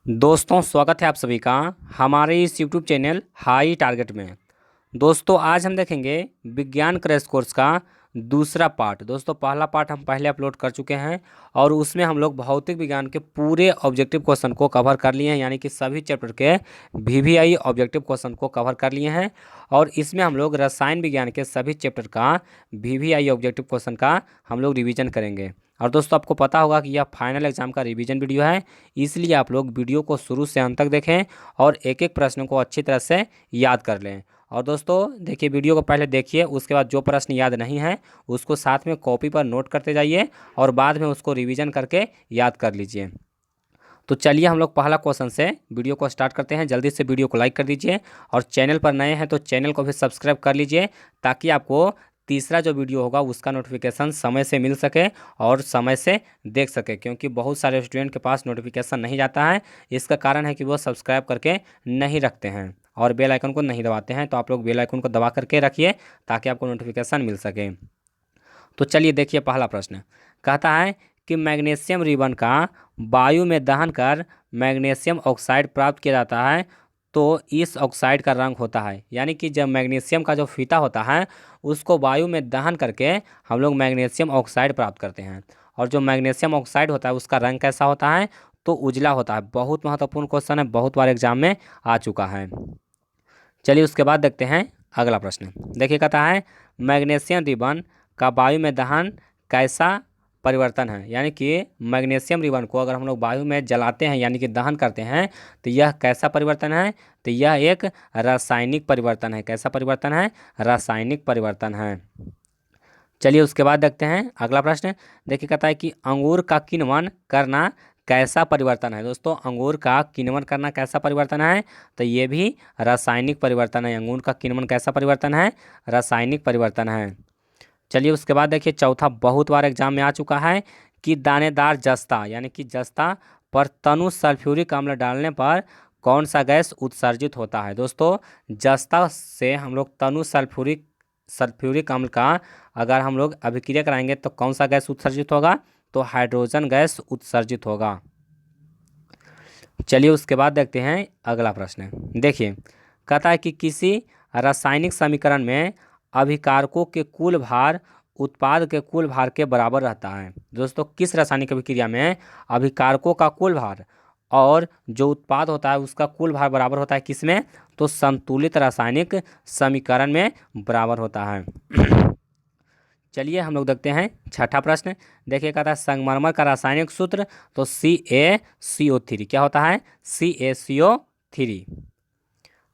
दोस्तों स्वागत है आप सभी का हमारे इस यूट्यूब चैनल हाई टारगेट में। दोस्तों आज हम देखेंगे विज्ञान क्रैश कोर्स का दूसरा पार्ट। दोस्तों पहला पार्ट हम पहले अपलोड कर चुके हैं और उसमें हम लोग भौतिक विज्ञान के पूरे ऑब्जेक्टिव क्वेश्चन को कवर कर लिए हैं, यानी कि सभी चैप्टर के वीवीआई ऑब्जेक्टिव क्वेश्चन को कवर कर लिए हैं। और इसमें हम लोग रसायन विज्ञान के सभी चैप्टर का वीवीआई ऑब्जेक्टिव क्वेश्चन का हम लोग रिवीजन करेंगे। और दोस्तों आपको पता होगा कि यह फाइनल एग्जाम का रिवीजन वीडियो है, इसलिए आप लोग वीडियो को शुरू से अंत तक देखें और एक एक प्रश्न को अच्छी तरह से याद कर लें। और दोस्तों देखिए, वीडियो को पहले देखिए, उसके बाद जो प्रश्न याद नहीं है उसको साथ में कॉपी पर नोट करते जाइए और बाद में उसको रिवीजन करके याद कर लीजिए। तो चलिए हम लोग पहला क्वेश्चन से वीडियो को स्टार्ट करते हैं। जल्दी से वीडियो को लाइक कर दीजिए और चैनल पर नए हैं तो चैनल को भी सब्सक्राइब कर लीजिए, ताकि आपको तीसरा जो वीडियो होगा उसका नोटिफिकेशन समय से मिल सके और समय से देख सके, क्योंकि बहुत सारे स्टूडेंट के पास नोटिफिकेशन नहीं जाता है। इसका कारण है कि वो सब्सक्राइब करके नहीं रखते हैं और बेल आइकन को नहीं दबाते हैं। तो आप लोग बेल आइकन को दबा करके रखिए ताकि आपको नोटिफिकेशन मिल सके। तो चलिए देखिए, पहला प्रश्न कहता है कि मैग्नीशियम रिबन का वायु में दहन कर मैग्नीशियम ऑक्साइड प्राप्त किया जाता है, तो इस ऑक्साइड का रंग होता है। यानी कि जब मैग्नीशियम का जो फीता होता है उसको वायु में दहन करके हम लोग मैग्नीशियम ऑक्साइड प्राप्त करते हैं, और जो मैग्नीशियम ऑक्साइड होता है उसका रंग कैसा होता है? तो उजला होता है। बहुत महत्वपूर्ण क्वेश्चन है, बहुत बार एग्जाम में आ चुका है। चलिए उसके बाद देखते हैं अगला प्रश्न। देखिए कहता है मैग्नीशियम रिबन का वायु में दहन कैसा परिवर्तन है। यानी कि मैग्नीशियम रिबन को अगर हम लोग वायु में जलाते हैं यानी कि दहन करते हैं तो यह कैसा परिवर्तन है? तो यह एक रासायनिक परिवर्तन है। कैसा परिवर्तन है? रासायनिक परिवर्तन है। चलिए उसके बाद देखते हैं अगला प्रश्न। देखिए कहता है कि अंगूर का किण्वन करना कैसा परिवर्तन है। दोस्तों अंगूर का किण्वन करना कैसा परिवर्तन है? तो ये भी रासायनिक परिवर्तन है। अंगूर का किण्वन कैसा परिवर्तन है? रासायनिक परिवर्तन है। चलिए उसके बाद देखिए चौथा, बहुत बार एग्जाम में आ चुका है कि दानेदार जस्ता यानी कि जस्ता पर तनु सल्फ्यूरिक अम्ल डालने पर कौन सा गैस उत्सर्जित होता है। दोस्तों जस्ता से हम लोग तनु सल्फ्यूरिक अम्ल का अगर हम लोग अभिक्रिया कराएंगे तो कौन सा गैस उत्सर्जित होगा? तो हाइड्रोजन गैस उत्सर्जित होगा। चलिए उसके बाद देखते हैं अगला प्रश्न। देखिए कहता है कि किसी रासायनिक समीकरण में अभिकारकों के कुल भार उत्पाद के कुल भार के बराबर रहता है। दोस्तों किस रासायनिक अभिक्रिया में अभिकारकों का कुल भार और जो उत्पाद होता है उसका कुल भार बराबर होता है? किसमें? तो संतुलित रासायनिक समीकरण में बराबर होता है। चलिए हम लोग देखते हैं छठा प्रश्न। देखिए कहता है संगमरमर का रासायनिक सूत्र, तो CaCO3 क्या होता है? CaCO3।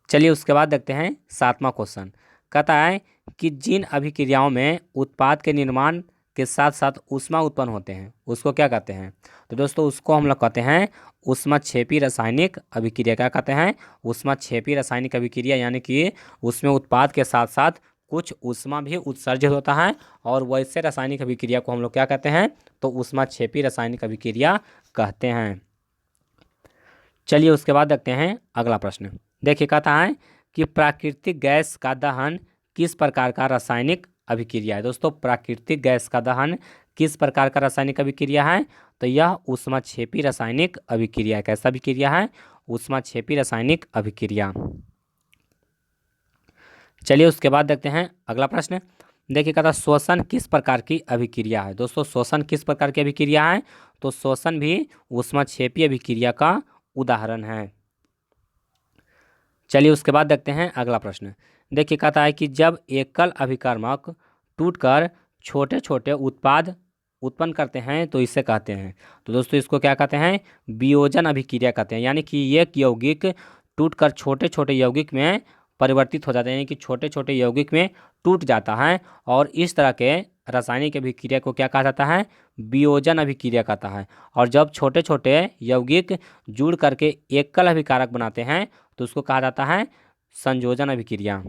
चलिए उसके बाद देखते हैं सातवां क्वेश्चन। कहता है कि जिन अभिक्रियाओं में उत्पाद के निर्माण के साथ साथ ऊष्मा उत्पन्न होते हैं उसको क्या कहते हैं? तो दोस्तों उसको हम लोग कहते हैं ऊष्माक्षेपी रासायनिक अभिक्रिया। क्या कहते हैं? ऊष्माक्षेपी रासायनिक अभिक्रिया, यानी कि उसमें उत्पाद के साथ साथ कुछ ऊष्मा भी उत्सर्जित होता है, और वैसे रासायनिक अभिक्रिया को हम लोग क्या कहते हैं? तो ऊष्माक्षेपी रासायनिक अभिक्रिया कहते हैं। चलिए उसके बाद देखते हैं अगला प्रश्न। देखिए कहता है कि प्राकृतिक गैस का दहन किस प्रकार का रासायनिक अभिक्रिया है। दोस्तों प्राकृतिक गैस का दहन किस प्रकार का रासायनिक अभिक्रिया है? तो यह ऊष्माक्षेपी रासायनिक अभिक्रिया है। कैसा अभिक्रिया है? ऊष्माक्षेपी रासायनिक अभिक्रिया। चलिए उसके बाद देखते हैं अगला प्रश्न। देखिए कहता श्वसन किस प्रकार की अभिक्रिया है। दोस्तों श्वसन किस प्रकार की अभिक्रिया है? तो श्वसन भी ऊष्माक्षेपी अभिक्रिया का उदाहरण है। चलिए उसके बाद देखते हैं अगला प्रश्न। देखिए कहता है कि जब एकल अभिकर्मक टूटकर छोटे छोटे उत्पाद उत्पन्न करते हैं तो इसे कहते हैं। तो दोस्तों इसको क्या कहते हैं? वियोजन अभिक्रिया कहते हैं। यानी कि एक यौगिक टूटकर छोटे छोटे यौगिक में परिवर्तित हो जाते हैं, यानी कि छोटे छोटे यौगिक में टूट जाता है, और इस तरह के रासायनिक अभिक्रिया को क्या कहा जाता है? वियोजन अभिक्रिया कहता है। और जब छोटे छोटे यौगिक जुड़ करके एकल अभिकारक बनाते हैं तो उसको कहा जाता है संयोजन अभिक्रिया।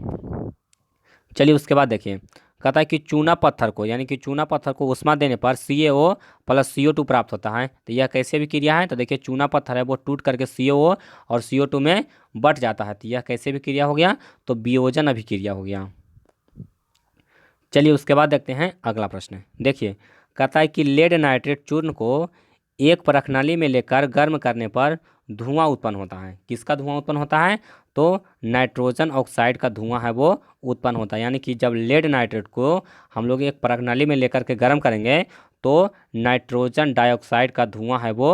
चलिए उसके बाद देखिए कहता है कि चूना पत्थर को, यानी कि चूना पत्थर को ऊष्मा देने पर CaO प्लस CO2 प्राप्त होता है। तो यह कैसे अभिक्रिया है? तो देखिए चूना पत्थर है वो टूट करके CaO और CO2 में बट जाता है। तो यह कैसे अभिक्रिया हो गया? तो वियोजन अभिक्रिया हो गया। चलिए उसके बाद देखते हैं अगला प्रश्न। देखिए कहता है कि लेड नाइट्रेट चूर्ण को एक परखनली में लेकर गर्म करने पर धुआं उत्पन्न होता है। किसका धुआं उत्पन्न होता है? तो नाइट्रोजन ऑक्साइड का धुआं है वो उत्पन्न होता है। यानी कि जब लेड नाइट्रेट को हम लोग एक परखनली में लेकर के गर्म करेंगे तो नाइट्रोजन डाइऑक्साइड का धुआं है वो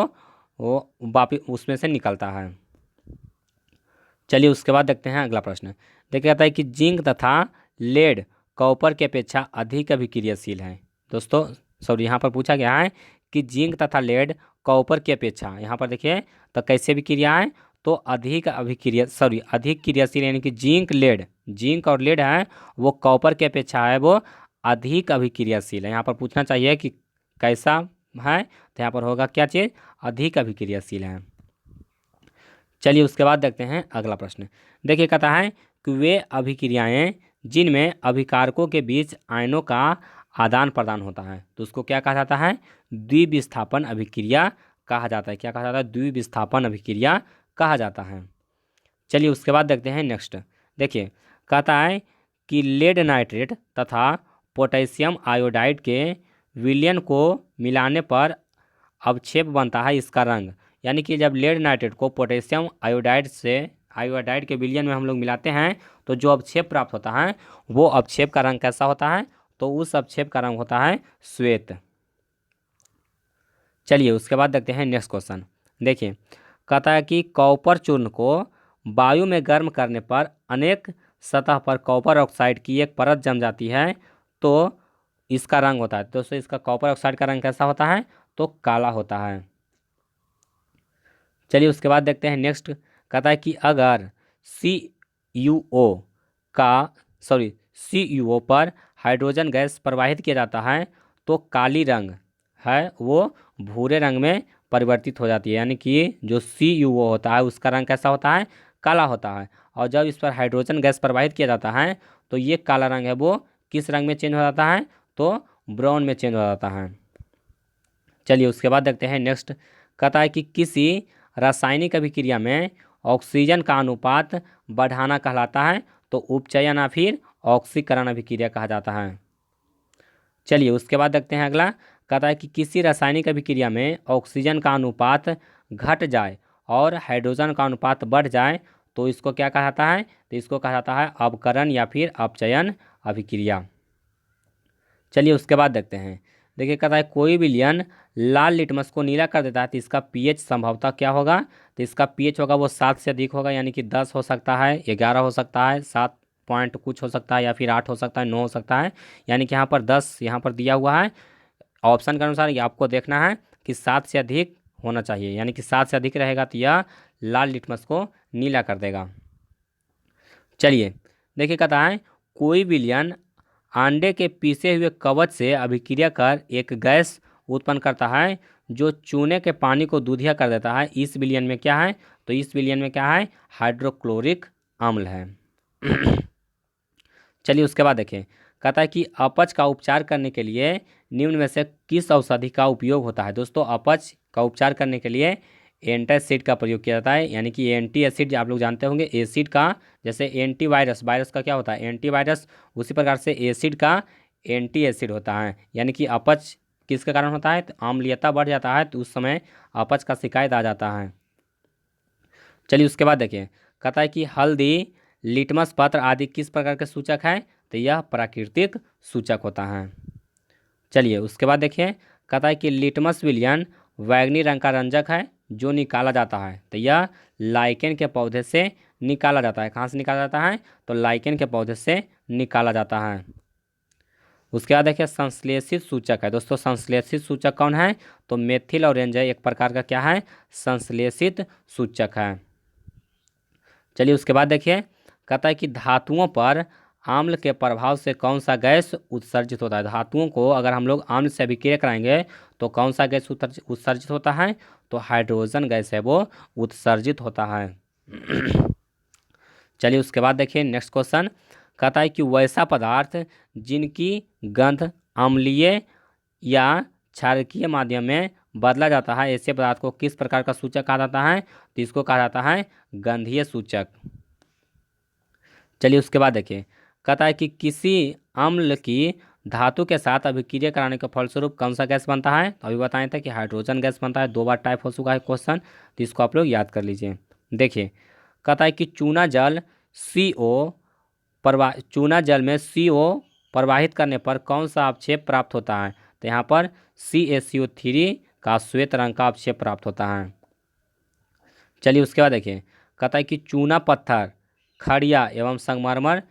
वापिस उसमें से निकलता है। चलिए उसके बाद देखते हैं अगला प्रश्न। देखिए कहता है कि जिंक तथा लेड कॉपर की अपेक्षा अधिक अभिक्रियाशील है। दोस्तों सॉरी, यहाँ पर पूछा गया है कि जिंक तथा लेड कॉपर की अपेक्षा, यहाँ पर देखिए तो कैसे अभिक्रिया है, तो अधिक क्रियाशील, यानी कि जिंक और लेड है वो कॉपर की अपेक्षा है वो अधिक अभिक्रियाशील है। यहाँ पर पूछना चाहिए कि कैसा है, तो यहाँ पर होगा क्या चीज़, अधिक अभिक्रियाशील है। चलिए उसके बाद देखते हैं अगला प्रश्न। देखिए कहता है कि वे अभिक्रियाएं जिनमें अभिकारकों के बीच आयनों का आदान प्रदान होता है, तो उसको क्या कहा जाता है? द्विविस्थापन अभिक्रिया कहा जाता है। क्या कहा जाता है? द्विविस्थापन अभिक्रिया कहा जाता है। चलिए उसके बाद देखते हैं नेक्स्ट। देखिए कहता है कि लेड नाइट्रेट तथा पोटेशियम आयोडाइड के विलयन को मिलाने पर अवक्षेप बनता है इसका रंग। यानी कि जब लेड नाइट्रेट को पोटेशियम आयोडाइड के विलयन में हम लोग मिलाते हैं तो जो अवक्षेप प्राप्त होता है वो अवक्षेप का रंग कैसा होता है? तो उस अवक्षेप का रंग होता है श्वेत। चलिए उसके बाद देखते हैं नेक्स्ट क्वेश्चन। देखिए कहता है कि कॉपर चूर्ण को वायु में गर्म करने पर अनेक सतह पर कॉपर ऑक्साइड की एक परत जम जाती है तो इसका रंग होता है। दोस्तों इसका कॉपर ऑक्साइड का रंग कैसा होता है? तो काला होता है। चलिए उसके बाद देखते हैं नेक्स्ट। कहता है कि अगर सी यू ओ का सी यू ओ पर हाइड्रोजन गैस प्रवाहित किया जाता है तो काली रंग है वो भूरे रंग में परिवर्तित हो जाती है। यानी कि जो सी यू ओ होता है उसका रंग कैसा होता है? काला होता है। और जब इस पर हाइड्रोजन गैस प्रवाहित किया जाता है तो ये काला रंग है वो किस रंग में चेंज हो जाता है? तो ब्राउन में चेंज हो जाता है। चलिए उसके बाद देखते हैं नेक्स्ट। कहता है कि किसी रासायनिक अभिक्रिया में ऑक्सीजन का अनुपात बढ़ाना कहलाता है तो उपचयन या फिर ऑक्सीकरण अभिक्रिया कहा जाता है। चलिए उसके बाद देखते हैं अगला। कहता है कि किसी रासायनिक अभिक्रिया में ऑक्सीजन का अनुपात घट जाए और हाइड्रोजन का अनुपात बढ़ जाए तो इसको क्या कहा जाता है? तो इसको कहा जाता है अवकरण या फिर अपचयन अभिक्रिया। चलिए उसके बाद देखते हैं। देखिए कहता है कोई विलयन लाल लिटमस को नीला कर देता है तो इसका पीएच संभवतः क्या होगा? तो इसका पीएच होगा वो 7 से अधिक होगा। यानी कि 10 हो सकता है, 11 हो सकता है, 7 पॉइंट कुछ हो सकता है, या फिर 8 हो सकता है, 9 हो सकता है। यानी कि यहाँ पर 10 यहाँ पर दिया हुआ है। ऑप्शन के अनुसार ये आपको देखना है कि 7 से अधिक होना चाहिए। यानी कि 7 से अधिक रहेगा तो यह लाल लिटमस को नीला कर देगा। चलिए देखिए कहता है कोई विलयन अंडे के पीसे हुए कवच से अभिक्रिया कर एक गैस उत्पन्न करता है जो चूने के पानी को दूधिया कर देता है। इस विलयन में क्या है? तो इस विलयन में क्या है? हाइड्रोक्लोरिक अम्ल है। चलिए उसके बाद देखें। कहता है कि अपच का उपचार करने के लिए निम्न में से किस औषधि का उपयोग होता है? दोस्तों अपच का उपचार करने के लिए एंटासिड का प्रयोग किया जाता है। यानी कि एंटी एसिड आप लोग जानते होंगे एसिड का, जैसे एंटीवायरस, वायरस का क्या होता है? एंटीवायरस। उसी प्रकार से एसिड का एंटी एसिड होता है। यानी कि अपच किसके कारण होता है? तो अम्लीयता बढ़ जाता है तो उस समय अपच का शिकायत आ जाता है। चलिए उसके बाद देखिए। कहता है कि हल्दी, लिटमस पत्र आदि किस प्रकार के सूचक है? तो यह प्राकृतिक सूचक होता है। चलिए उसके बाद देखिए। कहता है कि लिटमस विलयन बैंगनी रंग का रंजक है जो निकाला जाता है तो यह लाइकेन के पौधे से निकाला जाता है। कहाँ से निकाला जाता है? तो लाइकेन के पौधे से निकाला जाता है। उसके बाद देखिए संश्लेषित सूचक है। दोस्तों संश्लेषित सूचक कौन है? तो मेथिल और एंजाइम एक प्रकार का क्या है? संश्लेषित सूचक है। चलिए उसके बाद देखिए। कहता है कि धातुओं पर आम्ल के प्रभाव से कौन सा गैस उत्सर्जित होता है? धातुओं को अगर हम लोग आम्ल से अभिक्रिया कराएंगे तो कौन सा गैस उत्सर्जित होता है? तो हाइड्रोजन गैस है वो उत्सर्जित होता है। चलिए उसके बाद देखिए नेक्स्ट क्वेश्चन। कहता है कि वैसा पदार्थ जिनकी गंध अम्लीय या क्षारकीय माध्यम में बदला जाता है ऐसे पदार्थ को किस प्रकार का सूचक कहा जाता है? तो इसको कहा जाता है गंधीय सूचक। चलिए उसके बाद देखिए। कहता है कि किसी अम्ल की धातु के साथ अभिक्रिया कराने के फलस्वरूप कौन सा गैस बनता है? तो अभी बताया था कि हाइड्रोजन गैस बनता है। 2 बार टाइप हो चुका है क्वेश्चन, तो इसको आप लोग याद कर लीजिए। देखिए कहता है कि चूना जल चूना जल में CO प्रवाहित करने पर कौन सा अवक्षेप प्राप्त होता है? तो यहाँ पर CaCO3 का श्वेत रंग का अवक्षेप प्राप्त होता है। चलिए उसके बाद देखिए कहता है कि चूना पत्थर, खड़िया एवं संगमरमर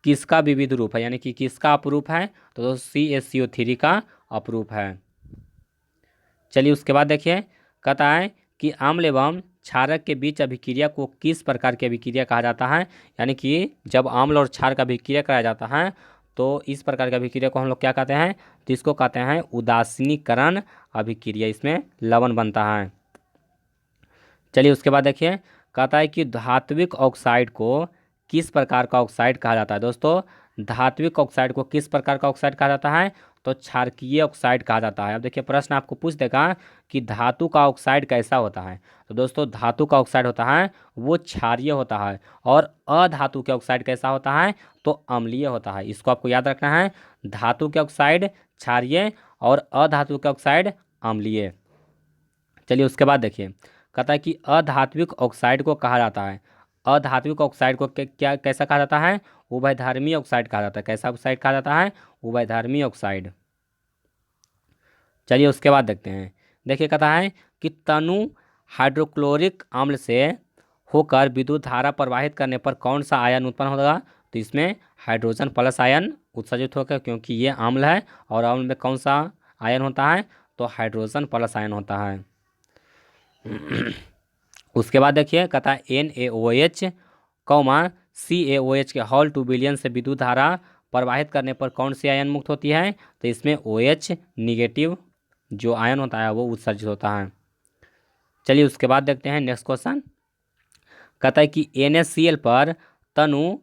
किसका विविध रूप है, यानी कि किसका अपरूप है? तो CaCO3 का अपरूप है। चलिए उसके बाद देखिए कहता है कि अम्ल एवं क्षारक के बीच अभिक्रिया को किस प्रकार की अभिक्रिया कहा जाता है? यानी कि जब अम्ल और क्षार का अभिक्रिया कराया जाता है तो इस प्रकार की अभिक्रिया को हम लोग क्या कहते हैं? तो इसको कहते हैं उदासीनीकरण अभिक्रिया। इसमें लवण बनता है। चलिए उसके बाद देखिए कहता है कि धात्विक ऑक्साइड को किस प्रकार का ऑक्साइड कहा जाता है? दोस्तों धात्विक ऑक्साइड को किस प्रकार का ऑक्साइड कहा जाता है? तो क्षारकीय ऑक्साइड कहा जाता है। अब देखिए प्रश्न आपको पूछ देगा कि धातु का ऑक्साइड कैसा होता है? तो दोस्तों धातु का ऑक्साइड होता है वो क्षारीय होता है, और अधातु के ऑक्साइड कैसा होता है? तो अम्लीय होता है। इसको आपको याद रखना है, धातु के ऑक्साइड क्षारीय और अधातु के ऑक्साइड अम्लीय। चलिए उसके बाद देखिए कहता है कि अधात्विक ऑक्साइड को कहा जाता है, अधात्विक ऑक्साइड को क्या कैसा कहा जाता है? उभयधर्मी ऑक्साइड कहा जाता है। कैसा ऑक्साइड कहा जाता है? उभयधर्मी ऑक्साइड। चलिए उसके बाद देखते हैं। देखिए कहता है कि तनु हाइड्रोक्लोरिक अम्ल से होकर विद्युत धारा प्रवाहित करने पर कौन सा आयन उत्पन्न होगा? तो इसमें हाइड्रोजन प्लस आयन उत्सर्जित होगा, क्योंकि ये अम्ल है और अम्ल में कौन सा आयन होता है? तो हाइड्रोजन प्लस आयन होता है। उसके बाद देखिए कहता है NaOH, CaOH के होल 2 बिलियन से विद्युत धारा प्रवाहित करने पर कौन सी आयन मुक्त होती है? तो इसमें OH निगेटिव जो आयन होता है वो उत्सर्जित होता है। चलिए उसके बाद देखते हैं नेक्स्ट क्वेश्चन। कहता है कि NaCl पर तनु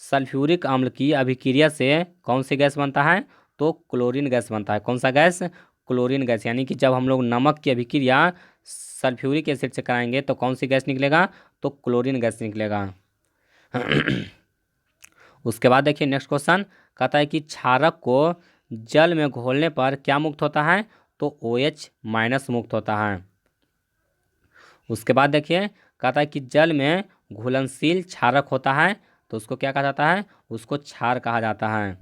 सल्फ्यूरिक अम्ल की अभिक्रिया से कौन सी गैस बनता है? तो क्लोरीन गैस बनता है। कौन सा गैस? Chlorine gas. यानी कि जब हम लोग नमक की अभिक्रिया सल्फ्यूरिक एसिड से कराएंगे तो कौन सी गैस निकलेगा? तो क्लोरीन गैस निकलेगा। उसके बाद देखिए नेक्स्ट क्वेश्चन कहता है कि क्षारक को जल में घोलने पर क्या मुक्त होता है? तो OH माइनस मुक्त होता है। उसके बाद देखिए कहता है कि जल में घुलनशील क्षारक होता है तो उसको क्या कहा जाता है? उसको क्षार कहा जाता है।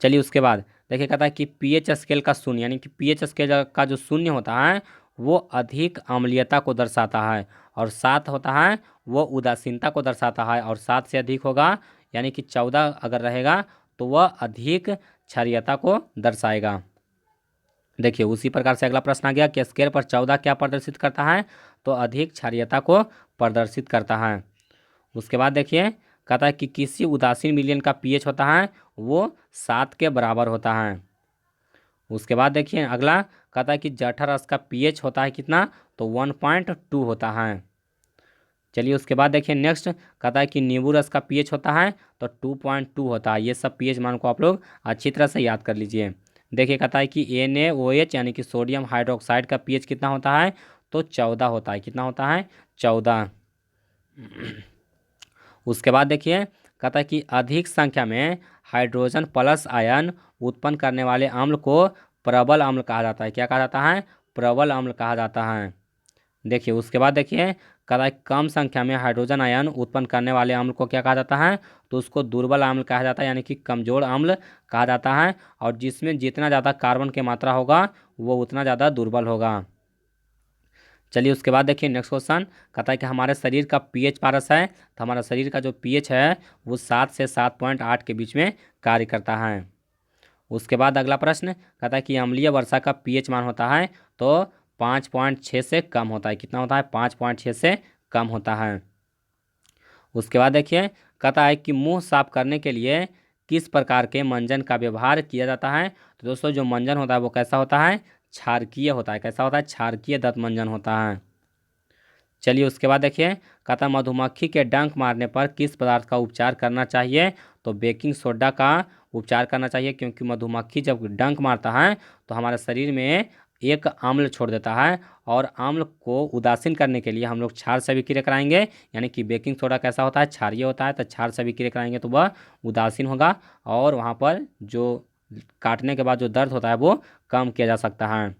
चलिए उसके बाद देखिए कहता है कि pH स्केल का शून्य, यानी कि pH स्केल का जो शून्य होता है वो अधिक अम्लीयता को दर्शाता है, और 7 होता है वो उदासीनता को दर्शाता है, और 7 से अधिक होगा यानी कि 14 अगर रहेगा तो वह अधिक क्षारीयता को दर्शाएगा। देखिए उसी प्रकार से अगला प्रश्न आ गया कि स्केल पर 14 क्या प्रदर्शित करता है? तो अधिक क्षारीयता को प्रदर्शित करता है। उसके बाद देखिए कहता है कि किसी उदासीन मिलियन का pH होता है वो 7 के बराबर होता है। उसके बाद देखिए अगला कहता है कि जठर रस का pH होता है कितना? तो 1.2 होता है। चलिए उसके बाद देखिए नेक्स्ट कहता है कि नींबू रस का pH होता है तो 2.2 होता है। ये सब pH मान को आप लोग अच्छी तरह से याद कर लीजिए। देखिए कहता है कि NaOH यानी कि सोडियम हाइड्रोक्साइड का pH कितना होता है? तो 14 होता है। कितना होता है? 14। उसके बाद देखिए कहता है कि अधिक संख्या में हाइड्रोजन प्लस आयन उत्पन्न करने वाले अम्ल को प्रबल अम्ल कहा जाता है। क्या कहा जाता है? प्रबल अम्ल कहा जाता है। देखिए उसके बाद देखिए कहता है कम संख्या में हाइड्रोजन आयन उत्पन्न करने वाले अम्ल को क्या कहा जाता है? तो उसको दुर्बल अम्ल कहा जाता है, यानी कि कमजोर अम्ल कहा जाता है, और जिसमें जितना ज़्यादा कार्बन की मात्रा होगा वो उतना ज़्यादा दुर्बल होगा। चलिए उसके बाद देखिए नेक्स्ट क्वेश्चन कहता है कि हमारे शरीर का pH पारस है, तो हमारा शरीर का जो pH है वो 7 से 7.8 के बीच में कार्य करता है। उसके बाद अगला प्रश्न कहता है कि अम्लीय वर्षा का pH मान होता है तो 5.6 से कम होता है। कितना होता है? 5.6 से कम होता है। उसके बाद देखिए कहता है कि मुंह साफ करने के लिए किस प्रकार के मंजन का व्यवहार किया जाता है? तो दोस्तों जो मंजन होता है वो कैसा होता है? क्षारकीय होता है। कैसा होता है? क्षारकीय दंत मंजन होता है। चलिए उसके बाद देखिए कहता है मधुमक्खी के डंक मारने पर किस पदार्थ का उपचार करना चाहिए? तो बेकिंग सोडा का उपचार करना चाहिए, क्योंकि मधुमक्खी जब डंक मारता है तो हमारे शरीर में एक अम्ल छोड़ देता है, और अम्ल को उदासीन करने के लिए हम लोग क्षार से अभिक्रिया कराएंगे, यानी कि बेकिंग सोडा कैसा होता है, क्षारीय होता है, तो क्षार से अभिक्रिया कराएंगे तो वह उदासीन होगा, और वहाँ पर जो काटने के बाद जो दर्द होता है वो कम किया जा सकता है।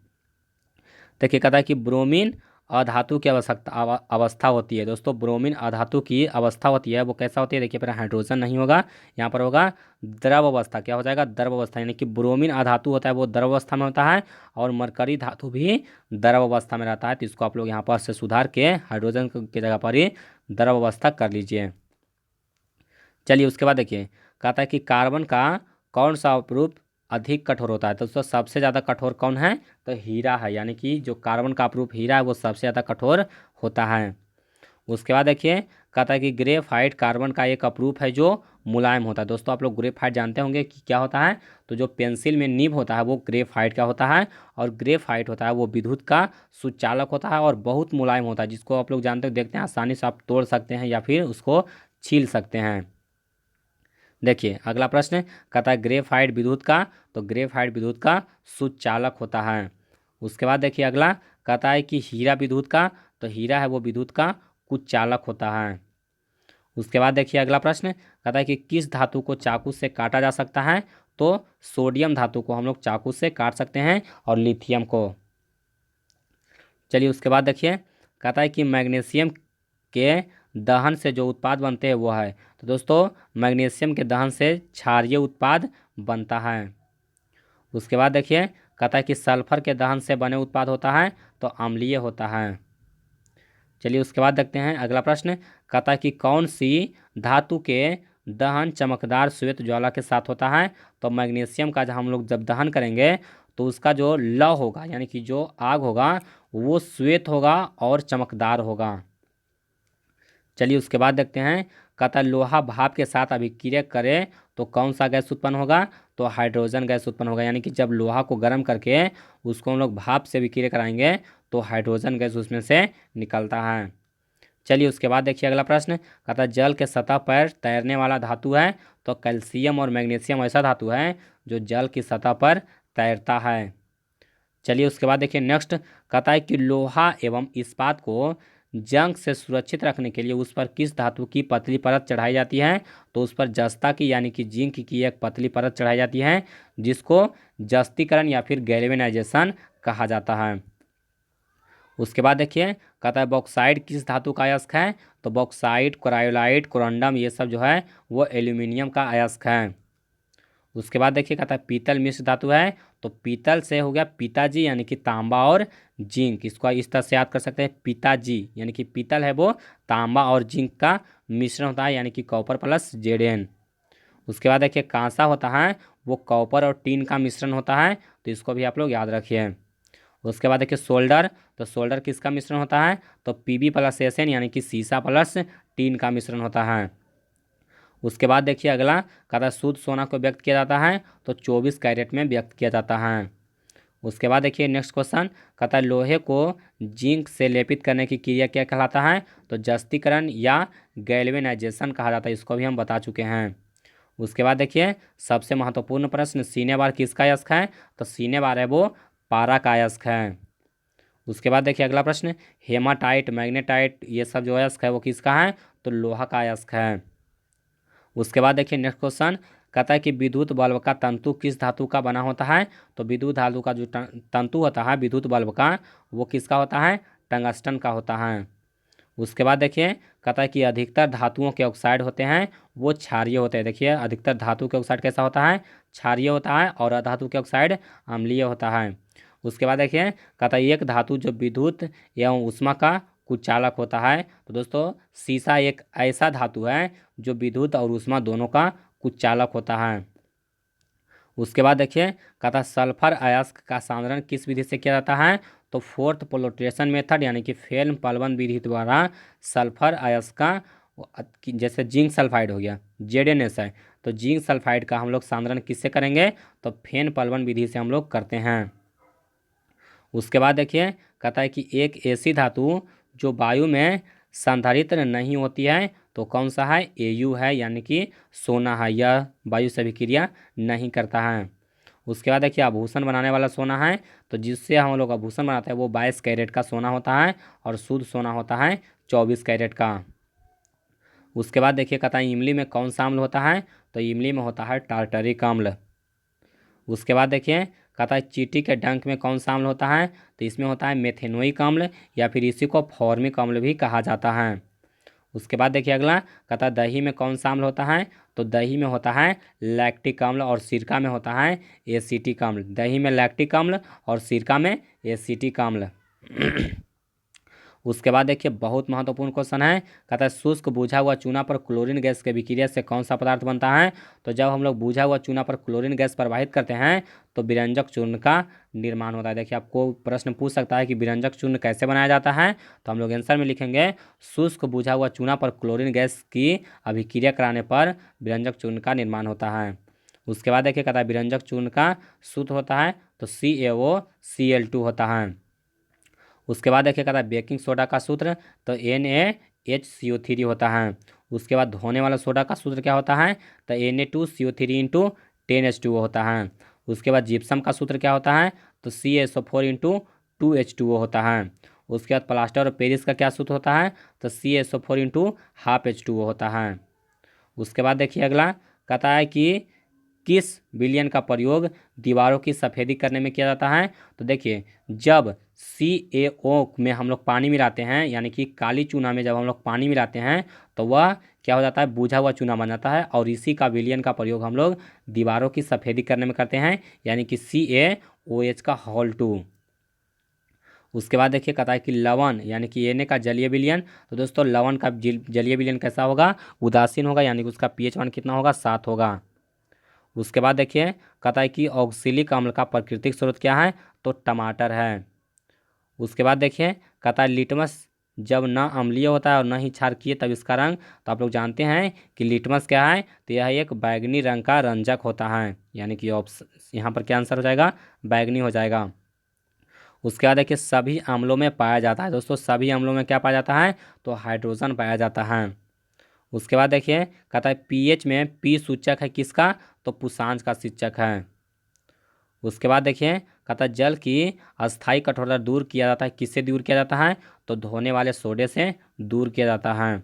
देखिए कहता है कि ब्रोमीन अधातु की अवस्था होती है। दोस्तों ब्रोमीन अधातु की अवस्था होती है, वो कैसा होती है, देखिए फिर हाइड्रोजन नहीं होगा, यहाँ पर होगा द्रव अवस्था। क्या हो जाएगा, द्रव अवस्था, यानी कि ब्रोमीन अधातु होता है वो द्रव अवस्था में होता है, और मरकरी धातु भी द्रव अवस्था में रहता है। तो इसको आप लोग यहाँ पर से सुधार के हाइड्रोजन की जगह पर ही द्रव अवस्था कर लीजिए। चलिए उसके बाद देखिए कहता है कि कार्बन का कौन सा अपरूप अधिक कठोर होता है। तो दोस्तों सबसे ज़्यादा कठोर कौन है, तो हीरा है, यानी कि जो कार्बन का अपरूप हीरा है वो सबसे ज़्यादा कठोर होता है। उसके बाद देखिए कहता है कि ग्रेफाइट कार्बन का एक अपरूप है जो मुलायम होता है। दोस्तों आप लोग ग्रेफाइट जानते होंगे कि क्या होता है, तो जो पेंसिल में निब होता है वो ग्रेफाइट का होता है, और ग्रेफाइट होता है वो विद्युत का सुचालक होता है और बहुत मुलायम होता है, जिसको आप लोग जानते हो, देखते हैं आसानी से आप तोड़ सकते हैं या फिर उसको छील सकते हैं। देखिए अगला प्रश्न कहता है ग्रेफाइट विद्युत का, तो ग्रेफाइट विद्युत का सुचालक होता है। उसके बाद देखिए अगला कहता है कि हीरा विद्युत का, तो हीरा है वो विद्युत का कुचालक होता है। उसके बाद देखिए अगला प्रश्न कहता है कि किस धातु को चाकू से काटा जा सकता है, तो सोडियम धातु को हम लोग चाकू से काट सकते हैं, और लिथियम को। चलिए उसके बाद देखिए कहता है कि मैग्नीशियम के दहन से जो उत्पाद बनते हैं वो है, तो दोस्तों मैग्नीशियम के दहन से क्षारीय उत्पाद बनता है। उसके बाद देखिए कहता है कि सल्फर के दहन से बने उत्पाद होता है तो अम्लीय होता है। चलिए उसके बाद देखते हैं अगला प्रश्न कहता है कि कौन सी धातु के दहन चमकदार श्वेत ज्वाला के साथ होता है, तो मैग्नीशियम का जब हम लोग जब दहन करेंगे तो उसका जो लौ होगा, यानी कि जो आग होगा वो श्वेत होगा और चमकदार होगा। चलिए उसके बाद देखते हैं कहता है लोहा भाप के साथ अभिक्रिया करे तो कौन सा गैस उत्पन्न होगा, तो हाइड्रोजन गैस उत्पन्न होगा, यानी कि जब लोहा को गर्म करके उसको हम लोग भाप से अभिक्रिया कराएंगे तो हाइड्रोजन गैस उसमें से निकलता है। चलिए उसके बाद देखिए अगला प्रश्न कहता है जल के सतह पर तैरने वाला धातु है, तो कैल्शियम और मैग्नीशियम ऐसा धातु है जो जल की सतह पर तैरता है। चलिए उसके बाद देखिए नेक्स्ट कहता है कि लोहा एवं इस्पात को जंग से सुरक्षित रखने के लिए उस पर किस धातु की पतली परत चढ़ाई जाती है, तो उस पर जस्ता की यानी कि जिंक की एक पतली परत चढ़ाई जाती है, जिसको जस्तीकरण या फिर गैल्वेनाइजेशन कहा जाता है। उसके बाद देखिए कहता है बॉक्साइड किस धातु का अयस्क है, तो बॉक्साइड क्रायोलाइट कोरंडम ये सब जो है वो एल्यूमिनियम का अयस्क है। उसके बाद देखिए कहता है पीतल मिश्र धातु है, तो पीतल से हो गया पिताजी यानी कि तांबा और जिंक, इसको इस तरह से याद कर सकते हैं पिताजी, यानी कि पीतल है वो तांबा और जिंक का मिश्रण होता है, यानी कि कॉपर प्लस जेडेन। उसके बाद देखिए कांसा होता है वो कॉपर और टीन का मिश्रण होता है, तो इसको भी आप लोग याद रखिए। उसके बाद देखिए सोल्डर, तो सोल्डर किसका मिश्रण होता है, तो पीबी प्लस एसएन यानी कि सीसा प्लस टीन का मिश्रण होता है। उसके बाद देखिए अगला कहता है शुद्ध सोना को व्यक्त किया जाता है, तो 24 कैरेट में व्यक्त किया जाता है। उसके बाद देखिए नेक्स्ट क्वेश्चन कहता है लोहे को जिंक से लेपित करने की क्रिया क्या कहलाता है, तो जस्तीकरण या गैल्वेनाइजेशन कहा जाता है, इसको भी हम बता चुके हैं। उसके बाद देखिए सबसे महत्वपूर्ण प्रश्न सीने बार किसका अयस्क है, तो सीने बार है वो पारा का अयस्क है। उसके बाद देखिए अगला प्रश्न हेमाटाइट मैग्नेटाइट ये सब जो अयस्क है वो किसका है, तो लोहा का अयस्क है। उसके बाद देखिए नेक्स्ट क्वेश्चन कहता है कि विद्युत बल्ब का तंतु किस धातु का बना होता है, तो विद्युत धातु का जो तंतु होता है विद्युत बल्ब का वो किसका होता है, टंगस्टन का होता है। उसके बाद देखिए कहता है कि अधिकतर धातुओं के ऑक्साइड होते हैं वो क्षारीय होते हैं। देखिए अधिकतर धातु के ऑक्साइड कैसा होता है, क्षारीय होता है, और अधातु के ऑक्साइड अम्लीय होता है। उसके बाद देखिए कहता है एक धातु जो विद्युत एवं ऊष्मा का कुचालक होता है, तो दोस्तों सीसा एक ऐसा धातु है जो विद्युत और ऊष्मा दोनों का कुचालक होता है। उसके बाद देखिए कहता है सल्फर अयस्क का सांद्रण किस विधि से किया जाता है, तो फोर्थ पोलोट्रेशन मेथड यानी कि फेल्म पलवन विधि द्वारा सल्फर अयस्क का जैसे जिंक सल्फाइड हो गया जेडएनएस है, तो जिंक सल्फाइड का हम लोग सांद्रण किससे करेंगे, तो फेन पलवन विधि से हम लोग करते हैं। उसके बाद देखिए कहता है कि एक ऐसी धातु जो वायु में संधारित्र नहीं होती है तो कौन सा है, एयू है, यानी कि सोना है, यह वायु से अभिक्रिया नहीं करता है। उसके बाद देखिए आभूषण बनाने वाला सोना है, तो जिससे हम लोग आभूषण बनाते हैं वो 22 कैरेट का सोना होता है और शुद्ध सोना होता है 24 कैरेट का। उसके बाद देखिए कहता है इमली में कौन सा अम्ल होता है, तो इमली में होता है टार्टरिक अम्ल। उसके बाद देखिए कहता है चींटी के डंक में कौन सा अम्ल होता है, तो इसमें होता है मेथेनोइक अम्ल या फिर इसी को फॉर्मिक अम्ल भी कहा जाता है। उसके बाद देखिए अगला कहता है दही में कौन सा अम्ल होता है, तो दही में होता है लैक्टिक अम्ल और सिरका में होता है एसिटिक अम्ल। दही में लैक्टिक अम्ल और सिरका में एसिटिक अम्ल। उसके बाद देखिए बहुत महत्वपूर्ण क्वेश्चन है, कहता है शुष्क बुझा हुआ चूना पर क्लोरीन गैस के विक्रिया से कौन सा पदार्थ बनता है, तो जब हम लोग बुझा हुआ चूना पर क्लोरीन गैस प्रवाहित करते हैं तो विरंजक चूर्ण का निर्माण होता है। देखिए आपको प्रश्न पूछ सकता है कि विरंजक चूर्ण कैसे बनाया जाता है, तो हम लोग आंसर में लिखेंगे शुष्क बुझा हुआ चूना पर क्लोरीन गैस की अभिक्रिया कराने पर विरंजक चूर्ण का निर्माण होता है। उसके बाद देखिए कहता है विरंजक चूर्ण का सूत्र होता है तो CaOCl2 होता है। उसके बाद देखिए कहता है बेकिंग सोडा का सूत्र तो NaHCO3 होता है। उसके बाद धोने वाला सोडा का सूत्र क्या होता है, तो Na2CO3 इंटू 10H2O होता है। उसके बाद जिप्सम का सूत्र क्या होता है, तो CaSO4 इंटू 2H2O होता है। उसके बाद प्लास्टर और पेरिस का क्या सूत्र होता है, तो CaSO4 इंटू हाफ H2O होता है। उसके बाद देखिए अगला कहता है कि किस विलयन का प्रयोग दीवारों की सफ़ेदी करने में किया जाता है, तो देखिए जब CaO में हम लोग पानी मिलाते हैं यानी कि काली चूना में जब हम लोग पानी मिलाते हैं तो वह क्या हो जाता है, बूझा हुआ चूना बन जाता है और इसी का विलयन का प्रयोग हम लोग दीवारों की सफ़ेदी करने में करते हैं यानी कि CaOH का होल 2। उसके बाद देखिए कहता है कि लवण यानी कि Na का जलीय विलयन, तो दोस्तों लवण का जलीय विलयन कैसा होगा, उदासीन होगा यानी कि उसका pH 1 कितना होगा, 7 होगा। उसके बाद देखिए कहता है कि ऑक्सीलिक अम्ल का प्राकृतिक स्रोत क्या है, तो टमाटर है। उसके बाद देखिए कहता है लिटमस जब न अम्लीय होता है और न ही क्षारकीय तब इसका रंग, तो आप लोग जानते हैं कि लिटमस क्या है, तो यह एक बैगनी रंग का रंजक होता है यानी कि ऑप्शन यहाँ पर क्या आंसर हो जाएगा, बैगनी हो जाएगा। उसके बाद देखिए सभी अम्लों में पाया जाता है, दोस्तों सभी अम्लों में क्या पाया जाता है, तो हाइड्रोजन पाया जाता है। उसके बाद देखिए कहता है पीएच में पी सूचक है किसका, तो पुषांज का सूचक है। उसके बाद देखिए कहता है जल की अस्थायी कठोरता दूर किया जाता है, किससे दूर किया जाता है, तो धोने वाले सोडे से दूर किया जाता है।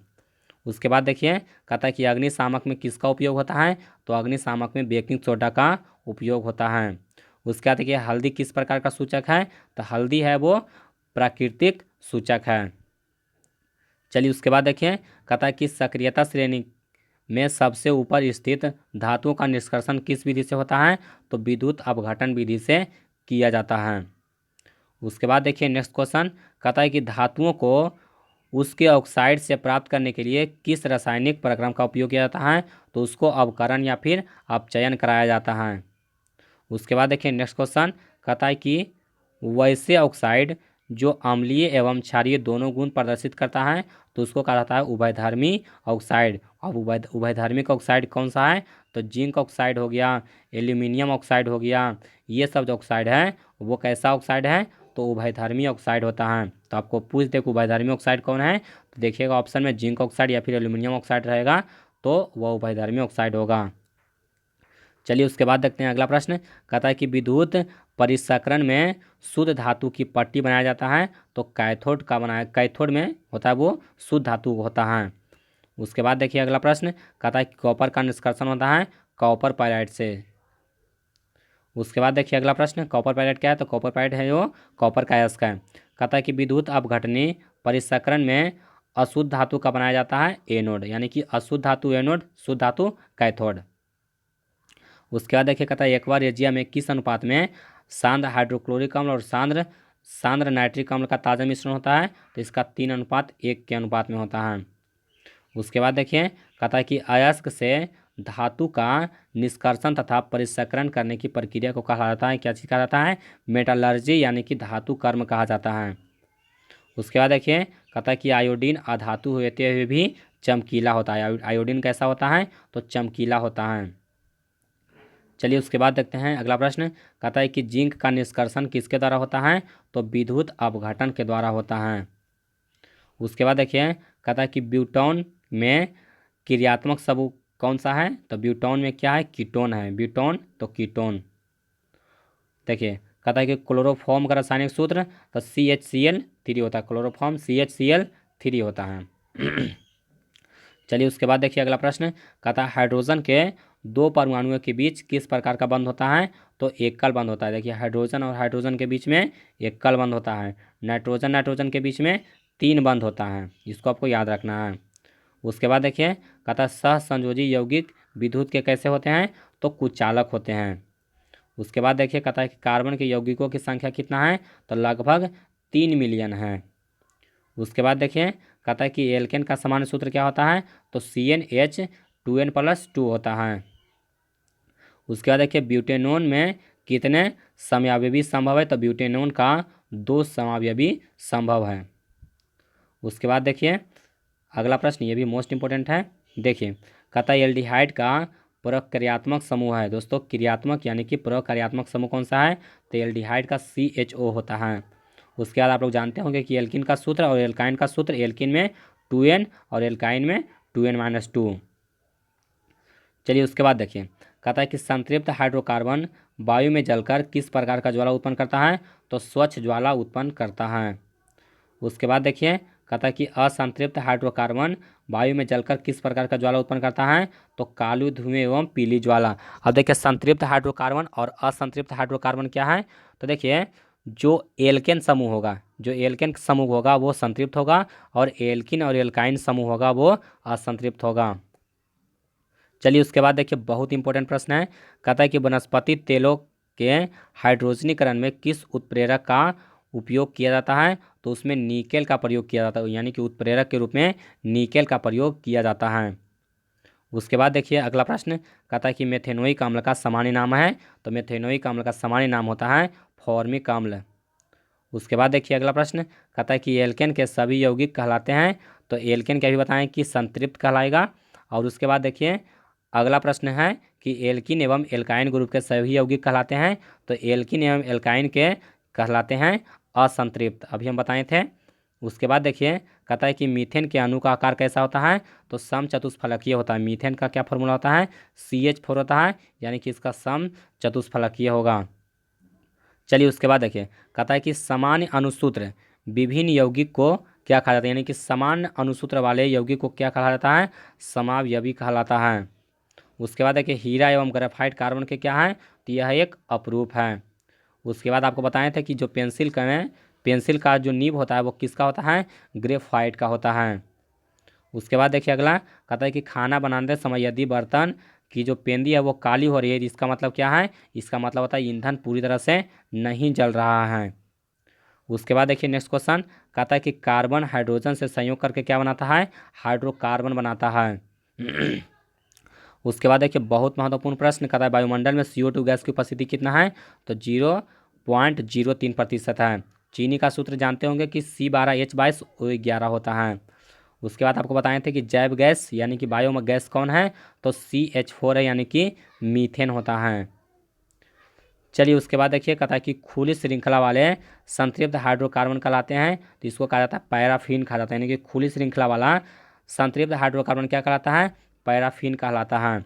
उसके बाद देखिए कहता है कि अग्निशामक में किसका उपयोग होता है, तो अग्निशामक में बेकिंग सोडा का उपयोग होता है। उसके बाद देखिए हल्दी किस प्रकार का सूचक है, तो हल्दी है वो प्राकृतिक सूचक है। चलिए उसके बाद देखिए कहता है कि सक्रियता श्रेणी में सबसे ऊपर स्थित धातुओं का निष्कर्षण किस विधि से होता है, तो विद्युत अपघटन विधि से किया जाता है। उसके बाद देखिए नेक्स्ट क्वेश्चन कहता है कि धातुओं को उसके ऑक्साइड से प्राप्त करने के लिए किस रासायनिक प्रक्रम का उपयोग किया जाता है, तो उसको अवकरण या फिर अपचयन कराया जाता है। उसके बाद देखिए नेक्स्ट क्वेश्चन कहता है कि वैसे ऑक्साइड जो अम्लीय एवं क्षारीय दोनों गुण प्रदर्शित करता है तो उसको कहा जाता है उभयधर्मी ऑक्साइड। अब उभयधर्मिक ऑक्साइड कौन सा है, तो जिंक ऑक्साइड हो गया, एल्यूमिनियम ऑक्साइड हो गया, ये सब जो ऑक्साइड है वो कैसा ऑक्साइड है, तो उभयधर्मी ऑक्साइड होता है। तो आपको पूछ दे कि उभयधर्मी ऑक्साइड कौन है, तो देखिएगा ऑप्शन में जिंक ऑक्साइड या फिर एल्यूमिनियम ऑक्साइड रहेगा तो वह उभयधर्मी ऑक्साइड होगा। चलिए उसके बाद देखते हैं अगला प्रश्न कहता है कि विद्युत परिसकरण में शुद्ध धातु की पट्टी बनाया जाता है तो कैथोड में होता है वो शुद्ध धातु होता है। उसके बाद देखिए अगला प्रश्न कहता है कि कॉपर का निष्कर्षण होता है कॉपर पायराइड से। उसके बाद देखिए अगला प्रश्न कॉपर पायराइड क्या है, तो कॉपर पायराइड है वो कॉपर का अयस्क है। कहता है कि विद्युत अपघटनी परिसकरण में अशुद्ध धातु का बनाया जाता है एनोड यानी कि अशुद्ध धातु एनोड, शुद्ध धातु कैथोड। उसके बाद देखिए कहता है एक्वा रेजिया में किस अनुपात में सांद्र हाइड्रोक्लोरिक अम्ल और सांद्र सांद्र नाइट्रिक अम्ल का ताज़ा मिश्रण होता है, तो इसका 3:1 के अनुपात में होता है। उसके बाद देखिए कहता है कि अयस्क से धातु का निष्कर्षण तथा परिसकरण करने की प्रक्रिया को कहा जाता है, क्या चीज़ कहा जाता है, मेटलर्जी यानी कि धातु कर्म कहा जाता है। उसके बाद देखिए कहता है कि आयोडीन अधातु होते हुए भी चमकीला होता है। आयोडीन कैसा होता है, तो चमकीला होता है। चलिए उसके बाद देखते हैं अगला प्रश्न कहता है कि जिंक का निष्कर्षण किसके द्वारा होता है, तो विद्युत अपघटन के द्वारा होता है। उसके बाद देखिए कहता है कि ब्यूटॉन में क्रियात्मक समूह कौन सा है, तो ब्यूटॉन में क्या है, कीटोन है, ब्यूटॉन तो कीटोन। देखिए कहता है कि क्लोरोफॉर्म का रासायनिक सूत्र तो CHCl3 होता है, क्लोरोफॉर्म CHCl3 होता है। चलिए उसके बाद देखिए अगला प्रश्न कहता है हाइड्रोजन के दो परमाणुओं के बीच किस प्रकार का बंध होता है, तो एकल बंध होता है। देखिए हाइड्रोजन और हाइड्रोजन के बीच में एकल बंध होता है। नाइट्रोजन नाइट्रोजन के बीच में 3 बंध होता है, इसको आपको याद रखना है। उसके बाद देखिए कहता है सहसंयोजी यौगिक विद्युत के कैसे होते हैं, तो कुचालक होते हैं। उसके बाद देखिए कहता है कि कार्बन के यौगिकों की संख्या कितना है, तो लगभग 3 मिलियन है। उसके बाद देखिए कहता है कि एल्केन का सामान्य सूत्र क्या होता है, तो CnH2n+2 होता है। उसके बाद देखिए ब्यूटेनोन में कितने समयावयवी संभव है, तो ब्यूटेनोन का 2 समयावयवी संभव है। उसके बाद देखिए अगला प्रश्न, ये भी मोस्ट इंपॉर्टेंट है। देखिए कहता है एल्डिहाइड का प्रक्रियात्मक समूह है। दोस्तों क्रियात्मक यानी कि प्रक्रियात्मक समूह कौन सा है, तो एल्डिहाइड का CHO होता है। उसके बाद आप लोग जानते होंगे कि एल्किन का सूत्र और एल्काइन का सूत्र, एल्किन में 2n और एल्काइन में 2n-2। चलिए उसके बाद देखिए कहता है कि संतृप्त हाइड्रोकार्बन वायु में जलकर किस प्रकार का ज्वाला उत्पन्न करता है, तो स्वच्छ ज्वाला उत्पन्न करता है। उसके बाद देखिए कहता है कि असंतृप्त हाइड्रोकार्बन वायु में जलकर किस प्रकार का ज्वाला उत्पन्न करता है, तो काली धुएं एवं पीली ज्वाला। अब देखिए संतृप्त हाइड्रोकार्बन और असंतृप्त हाइड्रोकार्बन क्या है, तो देखिए जो एल्केन समूह होगा, जो एल्केन समूह होगा वो संतृप्त होगा, और एल्किन और एल्काइन समूह होगा वो असंतृप्त होगा। चलिए उसके बाद देखिए बहुत इंपॉर्टेंट प्रश्न है। कहता है कि वनस्पति तेलों के हाइड्रोजनीकरण में किस उत्प्रेरक का उपयोग किया जाता है, तो उसमें निकेल का प्रयोग किया जाता है, यानी कि उत्प्रेरक के रूप में निकेल का प्रयोग किया जाता है। उसके बाद देखिए अगला प्रश्न कहता है कि मेथेनोइक अम्ल का सामान्य नाम है, तो मेथेनोइक अम्ल का सामान्य नाम होता है फॉर्मिक अम्ल। उसके बाद देखिए अगला प्रश्न कहता है कि एल्केन के सभी यौगिक कहलाते हैं, तो एल्केन क्या भी बताएं कि संतृप्त कहलाएगा। और उसके बाद देखिए अगला प्रश्न है कि एल्किन एवं एल्काइन ग्रुप के सभी यौगिक कहलाते हैं, तो एल्किन एवं एल्काइन के कहलाते हैं असंतृप्त, अभी हम बताए थे। उसके बाद देखिए कहता है कि मीथेन के अणु का आकार कैसा होता है, तो सम चतुष्फलकीय होता है। मीथेन का क्या फॉर्मूला होता है, CH4 होता है, यानी कि इसका सम चतुष्फलकीय होगा। चलिए उसके बाद देखिए कहता है कि सामान्य अणुसूत्र विभिन्न यौगिक को क्या कहा जाता है, यानी कि समान अणुसूत्र वाले यौगिक को क्या कहा जाता है, समावयवी कहलाता है। उसके बाद देखिए हीरा एवं ग्रेफाइट कार्बन के क्या है, तो यह एक अपरूप है। उसके बाद आपको बताए थे कि जो पेंसिल का जो नीब होता है वो किसका होता है, ग्रेफाइट का होता है। उसके बाद देखिए अगला कहता है कि खाना बनाते समय यदि बर्तन की जो पेंदी है वो काली हो रही है, इसका मतलब क्या है, इसका मतलब होता है ईंधन पूरी तरह से नहीं जल रहा है। उसके बाद देखिए नेक्स्ट क्वेश्चन कहता है कि कार्बन हाइड्रोजन से संयोग करके क्या बनाता है, हाइड्रोकार्बन बनाता है। उसके बाद देखिए बहुत महत्वपूर्ण प्रश्न कहता है वायुमंडल में CO2 गैस की उपस्थिति कितना है, तो 0.03% है। चीनी का सूत्र जानते होंगे कि C12H22O11 होता है। उसके बाद आपको बताए थे कि जैव गैस यानी कि बायो गैस कौन है, तो CH4 है, यानी कि मीथेन होता है। चलिए उसके बाद देखिए कहता है कि खुली श्रृंखला वाले संतृप्त हाइड्रोकार्बन कहलाते हैं, तो इसको कहा जाता है पैराफिन कहा जाता है, यानी कि खुली श्रृंखला वाला संतृप्त हाइड्रोकार्बन क्या कहलाता है, पैराफिन कहलाता है।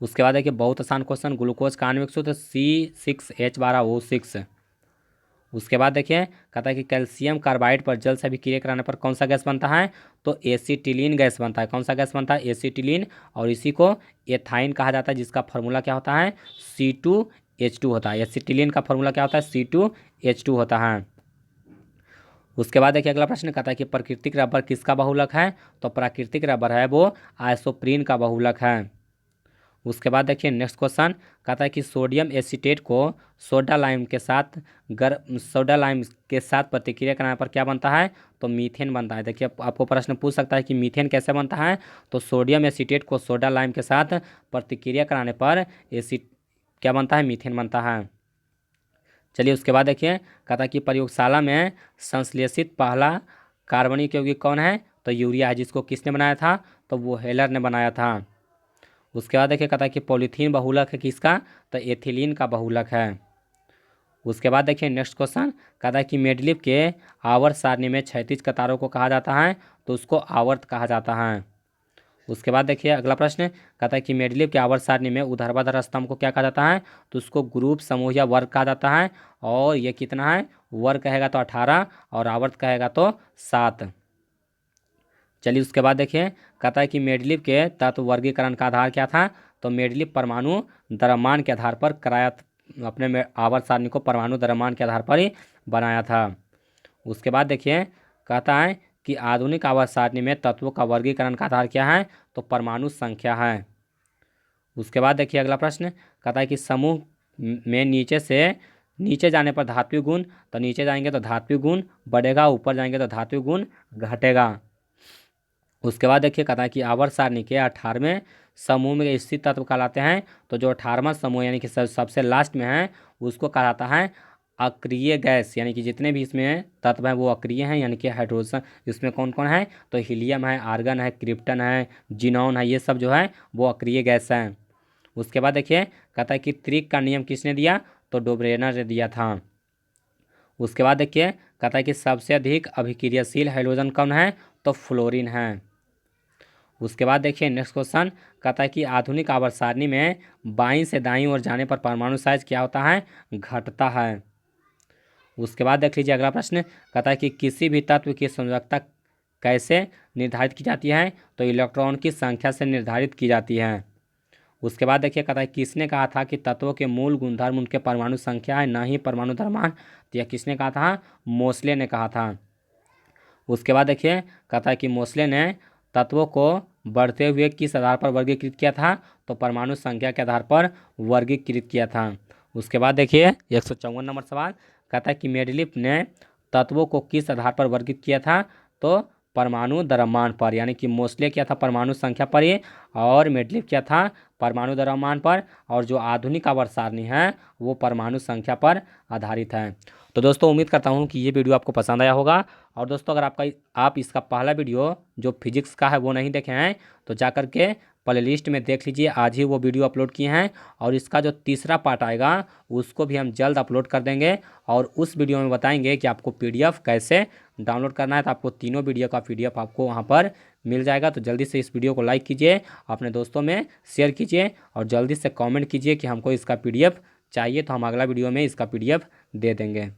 उसके बाद देखिए बहुत आसान क्वेश्चन, ग्लूकोज का आणविक सूत्र C6H12O6। उसके बाद देखिए कहता है कि कैल्शियम कार्बाइड पर जल से अभिक्रिया कराने पर कौन सा गैस बनता है, तो एसिटिलीन गैस बनता है। कौन सा गैस बनता है, एसिटिलीन, और इसी को एथाइन कहा जाता है, जिसका फॉर्मूला क्या होता है, C2H2 होता है। एसिटिलीन का फॉर्मूला क्या होता है, C2H2 होता है। उसके बाद देखिए अगला प्रश्न कहता है कि प्राकृतिक रबर किसका बहुलक है, तो प्राकृतिक रबर है वो आइसोप्रीन का बहुलक है। उसके बाद देखिए नेक्स्ट क्वेश्चन कहता है कि सोडियम एसीटेट को सोडा लाइम के साथ प्रतिक्रिया कराने पर क्या बनता है, तो मीथेन बनता है। देखिए आपको प्रश्न पूछ सकता है कि मीथेन कैसे बनता है, तो सोडियम एसीटेट को सोडा लाइम के साथ प्रतिक्रिया कराने पर क्या बनता है, मीथेन बनता है। चलिए उसके बाद देखिए कहता है कि प्रयोगशाला में संश्लेषित पहला कार्बनिक यौगिक कौन है, तो यूरिया है, जिसको किसने बनाया था, तो वो हेलर ने बनाया था। उसके बाद देखिए कहता है कि पॉलीथीन बहुलक है किसका, तो एथिलीन का बहुलक है। उसके बाद देखिए नेक्स्ट क्वेश्चन कहता है कि मेडलिफ के आवर्त सारणी में क्षैतिज कतारों को कहा जाता है, तो उसको आवर्त कहा जाता है। उसके बाद देखिए अगला प्रश्न कहता है कि मेंडलीव के आवर्त सारणी में ऊर्ध्वाधर स्तंभ को क्या कहा जाता है, तो उसको ग्रुप, समूह या वर्ग कहा जाता है। और ये कितना है, वर्ग कहेगा तो 18 और आवर्त कहेगा तो 7। चलिए उसके बाद देखिए कहता है कि मेंडलीव के तत्व वर्गीकरण का आधार क्या था, तो मेंडलीव परमाणु द्रव्यमान के आधार पर कराया अपने आवर्त सारणी को परमाणु द्रव्यमान के आधार पर ही बनाया था। उसके बाद देखिए कहता है कि आधुनिक आवर्त सारणी में तत्वों का वर्गीकरण का आधार क्या है, तो परमाणु संख्या है। उसके बाद देखिए अगला प्रश्न कहता है कि समूह में नीचे जाने पर धात्विक गुण, तो नीचे जाएंगे तो धात्विक गुण बढ़ेगा, ऊपर जाएंगे तो धात्विक गुण घटेगा। उसके बाद देखिए कहता है कि आवर्त सारणी के 18वें समूह में स्थित तत्व कहलाते हैं, तो जो 18वां समूह यानी कि सबसे लास्ट में है उसको कहा जाता है अक्रिय गैस, यानी कि जितने भी इसमें तत्व हैं वो अक्रिय हैं, यानी कि हाइड्रोजन इसमें कौन कौन है, तो हीलियम है, आर्गन है, क्रिप्टन है, जिनॉन है, ये सब जो है वो अक्रिय गैस हैं। उसके बाद देखिए कहता है कि त्रिक का नियम किसने दिया, तो डोब्रेनर ने दिया था। उसके बाद देखिए कहता है कि सबसे अधिक अभिक्रियाशील हाइड्रोजन कौन है, तो फ्लोरीन है। उसके बाद देखिए नेक्स्ट क्वेश्चन कहता है कि आधुनिक आवर्त सारणी में बाईं से दाईं ओर जाने पर परमाणु साइज क्या होता है, घटता है। उसके बाद देख लीजिए अगला प्रश्न कहता है कि किसी भी तत्व की संयोजकता कैसे निर्धारित की जाती है, तो इलेक्ट्रॉन की संख्या से निर्धारित की जाती है। उसके बाद देखिए कहता है किसने कहा था कि तत्वों के मूल गुणधर्म उनके परमाणु संख्या है, न ही परमाणु द्रव्यमान, तो यह किसने कहा था, मोसले ने कहा था। उसके बाद देखिए कहता है कि मोसले ने तत्वों को बढ़ते हुए किस आधार पर वर्गीकृत किया था, तो परमाणु संख्या के आधार पर वर्गीकृत किया था। उसके बाद देखिए 154 नंबर सवाल कहता है कि मेंडलीव ने तत्वों को किस आधार पर वर्गीकृत किया था, तो परमाणु द्रव्यमान पर, यानी कि मोसले क्या था परमाणु संख्या पर ही, और मेंडलीव क्या था परमाणु द्रव्यमान पर, और जो आधुनिक आवर्त सारणी है वो परमाणु संख्या पर आधारित है। तो दोस्तों उम्मीद करता हूँ कि ये वीडियो आपको पसंद आया होगा। और दोस्तों अगर आप इसका पहला वीडियो जो फिजिक्स का है वो नहीं देखे हैं तो जाकर के प्ले लिस्ट में देख लीजिए, आज ही वो वीडियो अपलोड किए हैं। और इसका जो तीसरा पार्ट आएगा उसको भी हम जल्द अपलोड कर देंगे, और उस वीडियो में बताएंगे कि आपको PDF कैसे डाउनलोड करना है। तो आपको तीनों वीडियो का PDF आपको वहाँ पर मिल जाएगा। तो जल्दी से इस वीडियो को लाइक कीजिए, अपने दोस्तों में शेयर कीजिए, और जल्दी से कमेंट कीजिए कि हमको इसका PDF चाहिए, तो हम अगला वीडियो में इसका PDF दे देंगे।